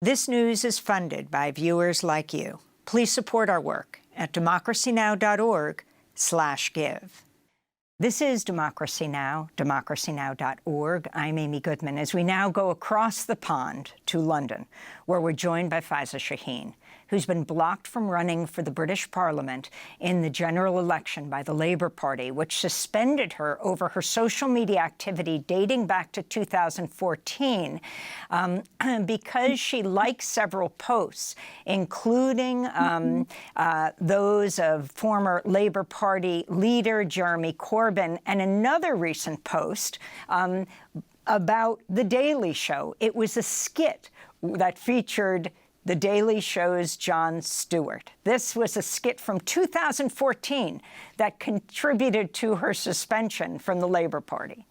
This news is funded by viewers like you. Please support our work at democracynow.org/give. This is Democracy Now!, democracynow.org. I'm Amy Goodman, as we now go across the pond to London, where we're joined by Faiza Shaheen, who's been blocked from running for the British Parliament in the general election by the Labour Party, which suspended her over her social media activity dating back to 2014 because she liked several posts, including those of former Labour Party leader Jeremy Corbyn, and another recent post about The Daily Show. It was a skit that featured The Daily Show's Jon Stewart. This was a skit from 2014 that contributed to her suspension from the Labour Party.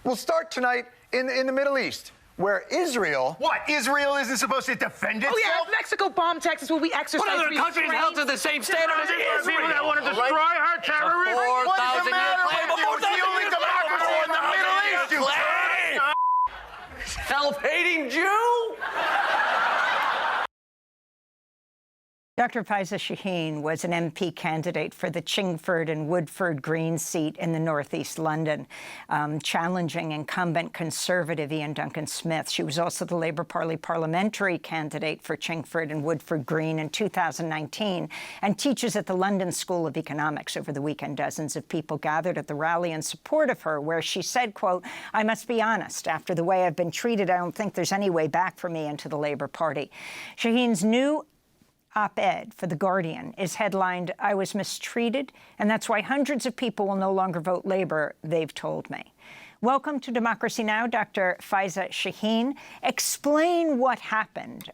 We'll start tonight in the Middle East, where Israel... What? Israel isn't supposed to defend itself? Oh, yeah, if Mexico bombed Texas, will we exercise What other country is held to the same standard as Israel? People that want to destroy her terrorists? A 4,000 What's the matter year with you? It's the only democracy in the Middle East, you self-hating Jew? Dr. Faiza Shaheen was an MP candidate for the Chingford and Woodford Green seat in the northeast London, challenging incumbent Conservative Ian Duncan Smith. She was also the Labour Party parliamentary candidate for Chingford and Woodford Green in 2019 and teaches at the London School of Economics. Over the weekend, dozens of people gathered at the rally in support of her, where she said, quote, "I must be honest, after the way I've been treated, I don't think there's any way back for me into the Labour Party." Shaheen's new op-ed for The Guardian is headlined, "I was mistreated, and that's why hundreds of people will no longer vote Labour, they've told me." Welcome to Democracy Now!, Dr. Faiza Shaheen. Explain what happened.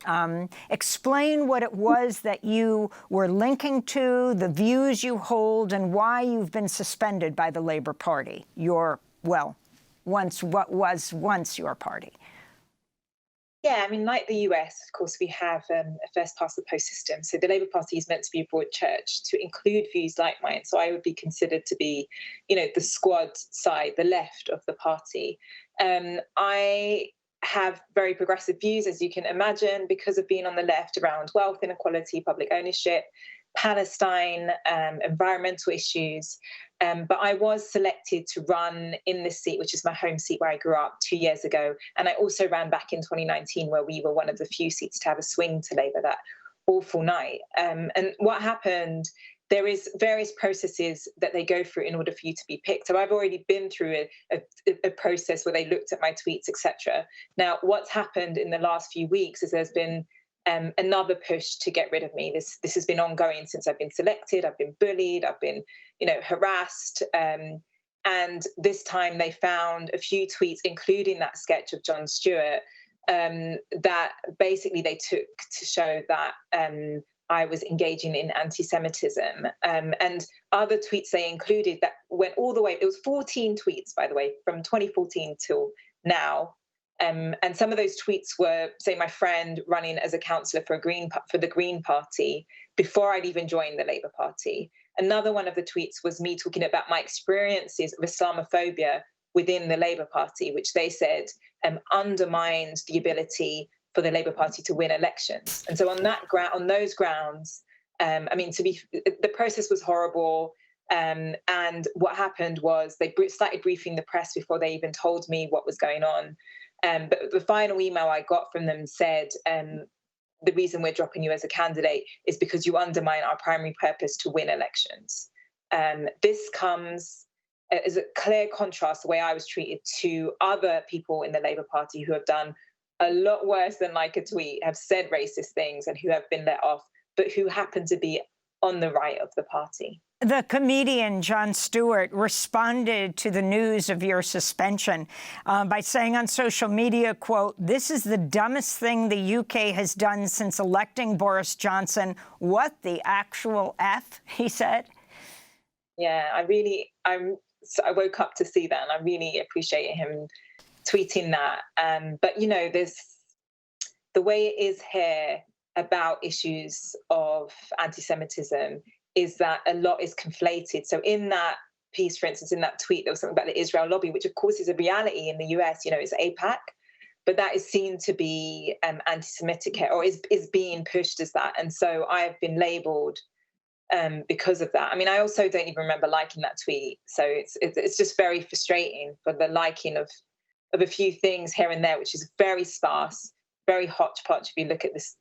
Explain what it was that you were linking to, the views you hold, and why you've been suspended by the Labour Party, what was once your party. Yeah, I mean, like the US, of course, we have a first-past-the-post system. So the Labour Party is meant to be a broad church to include views like mine. So I would be considered to be, the squad side, the left of the party. I have very progressive views, as you can imagine, because of being on the left around wealth inequality, public ownership, Palestine, environmental issues. But I was selected to run in this seat, which is my home seat where I grew up 2 years ago. And I also ran back in 2019, where we were one of the few seats to have a swing to Labour that awful night. And what happened, there is various processes that they go through in order for you to be picked. So I've already been through a process where they looked at my tweets, etc. Now, what's happened in the last few weeks is there's been another push to get rid of me. This has been ongoing since I've been selected. I've been bullied. I've been, harassed. And this time they found a few tweets, including that sketch of Jon Stewart, that basically they took to show that I was engaging in anti-Semitism. And other tweets they included that went all the way. It was 14 tweets, by the way, from 2014 till now. And some of those tweets were, say, my friend running as a councillor for the Green Party before I'd even joined the Labour Party. Another one of the tweets was me talking about my experiences of Islamophobia within the Labour Party, which they said undermined the ability for the Labour Party to win elections. And so on those grounds, the process was horrible. And what happened was they started briefing the press before they even told me what was going on. But the final email I got from them said, the reason we're dropping you as a candidate is because you undermine our primary purpose to win elections. This comes as a clear contrast, the way I was treated, to other people in the Labour Party who have done a lot worse than like a tweet, have said racist things and who have been let off, but who happen to be on the right of the party. The comedian Jon Stewart responded to the news of your suspension by saying on social media, quote, "This is the dumbest thing the UK has done since electing Boris Johnson. What the actual F?" he said. Yeah, I woke up to see that, and I really appreciate him tweeting that. But, there's the way it is here about issues of anti-Semitism is that a lot is conflated. So in that piece, for instance, in that tweet, there was something about the Israel lobby, which of course is a reality in the US, it's AIPAC. but that is seen to be anti-Semitic or is being pushed as that. And so I have been labelled because of that. I mean, I also don't even remember liking that tweet. So it's just very frustrating for the liking of a few things here and there, which is very sparse, very hodgepodge. If you look at this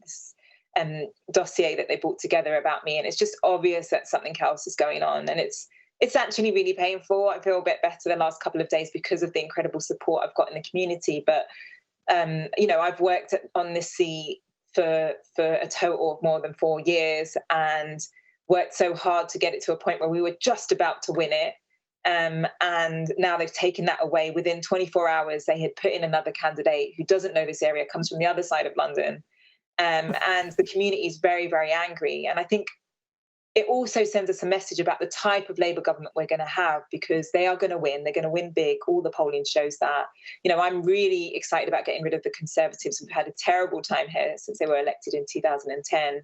dossier that they brought together about me, and it's just obvious that something else is going on. And it's actually really painful. I feel a bit better the last couple of days because of the incredible support I've got in the community. But, I've worked on this seat for a total of more than 4 years and worked so hard to get it to a point where we were just about to win it. And now they've taken that away. Within 24 hours, they had put in another candidate who doesn't know this area, comes from the other side of London. And the community is very, very angry. And I think it also sends us a message about the type of Labour government we're going to have, because they are going to win. They're going to win big. All the polling shows that. I'm really excited about getting rid of the Conservatives. We've had a terrible time here since they were elected in 2010.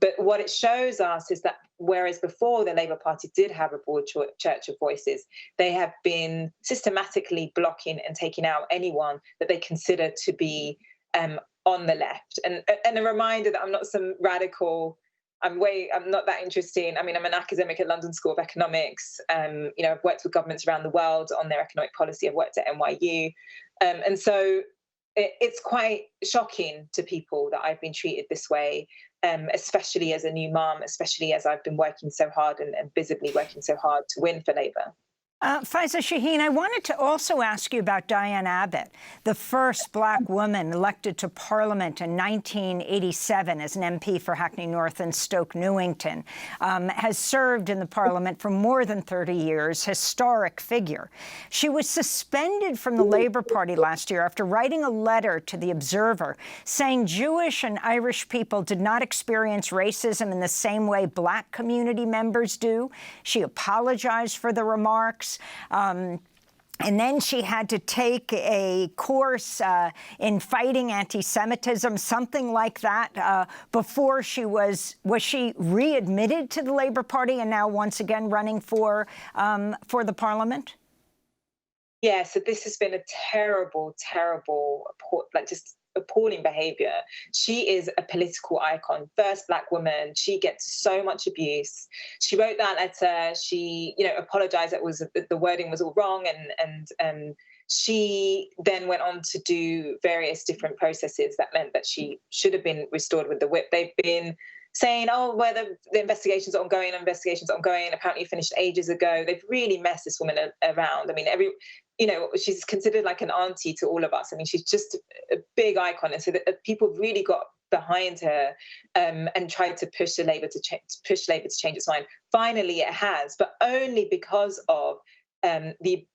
But what it shows us is that whereas before the Labour Party did have a broad church of voices, they have been systematically blocking and taking out anyone that they consider to be on the left. And a reminder that I'm not some radical. I'm not that interesting. I mean, I'm an academic at London School of Economics. I've worked with governments around the world on their economic policy. I've worked at NYU. And so it's quite shocking to people that I've been treated this way, especially as a new mum, especially as I've been working so hard and visibly working so hard to win for Labour. Faiza Shaheen, I wanted to also ask you about Diane Abbott, the first Black woman elected to Parliament in 1987 as an MP for Hackney North and Stoke Newington, has served in the Parliament for more than 30 years, historic figure. She was suspended from the Labour Party last year after writing a letter to The Observer saying Jewish and Irish people did not experience racism in the same way Black community members do. She apologized for the remarks. And then she had to take a course in fighting anti-Semitism, something like that, before she was she readmitted to the Labour Party and now once again running for the Parliament? Yeah, so this has been a terrible, just appalling behaviour. She is a political icon, first Black woman. She gets so much abuse. She wrote that letter. She, apologised that the wording was all wrong, and she then went on to do various different processes that meant that she should have been restored with the whip. They've been saying, whether the investigation's ongoing, apparently finished ages ago. They've really messed this woman around. I mean, she's considered like an auntie to all of us. I mean, she's just a big icon. And so that people really got behind her and tried to push Labour to change its mind. Finally, it has, but only because of the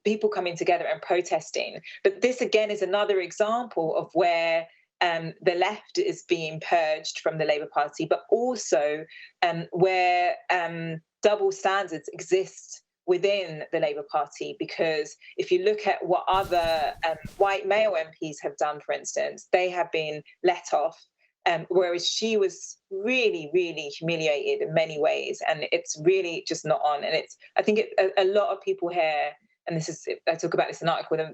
people coming together and protesting. But this, again, is another example of where the left is being purged from the Labour Party, but also where double standards exist within the Labour Party. Because if you look at what other white male MPs have done, for instance, they have been let off, whereas she was really, really humiliated in many ways, and it's really just not on. And I think a lot of people here, and I talk about this in an article,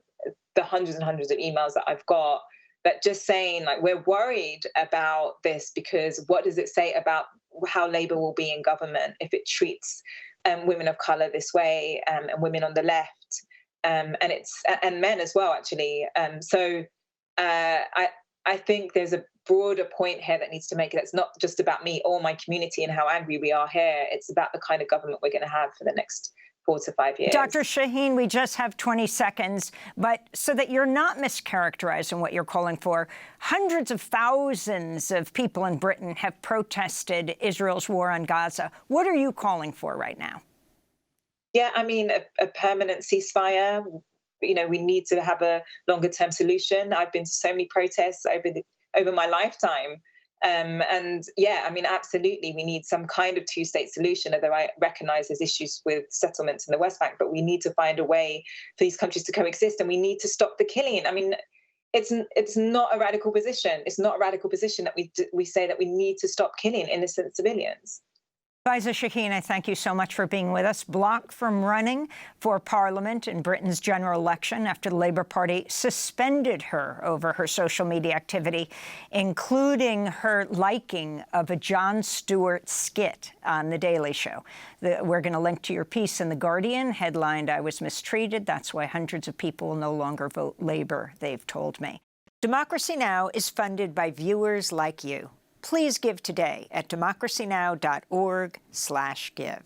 the hundreds and hundreds of emails that I've got, that just saying, like, we're worried about this because what does it say about how Labour will be in government if it treats women of colour this way, and women on the left, and men as well, actually. So I think there's a broader point here that needs to make it. It's not just about me or my community and how angry we are here. It's about the kind of government we're going to have for the next 4 to 5 years. Dr. Shaheen, we just have 20 seconds, but so that you're not mischaracterizing what you're calling for, hundreds of thousands of people in Britain have protested Israel's war on Gaza. What are you calling for right now? Yeah, I mean, a permanent ceasefire. We need to have a longer-term solution. I've been to so many protests over my lifetime. And yeah, I mean, absolutely, we need some kind of two-state solution, although I recognise there's issues with settlements in the West Bank, but we need to find a way for these countries to coexist, and we need to stop the killing. I mean, it's not a radical position. It's not a radical position that we say that we need to stop killing innocent civilians. Faiza Shaheen, I thank you so much for being with us. Blocked from running for Parliament in Britain's general election after the Labour Party suspended her over her social media activity, including her liking of a Jon Stewart skit on The Daily Show. We're going to link to your piece in The Guardian, headlined, "I was mistreated. That's why hundreds of people will no longer vote Labour," they've told me. Democracy Now! Is funded by viewers like you. Please give today at democracynow.org/give.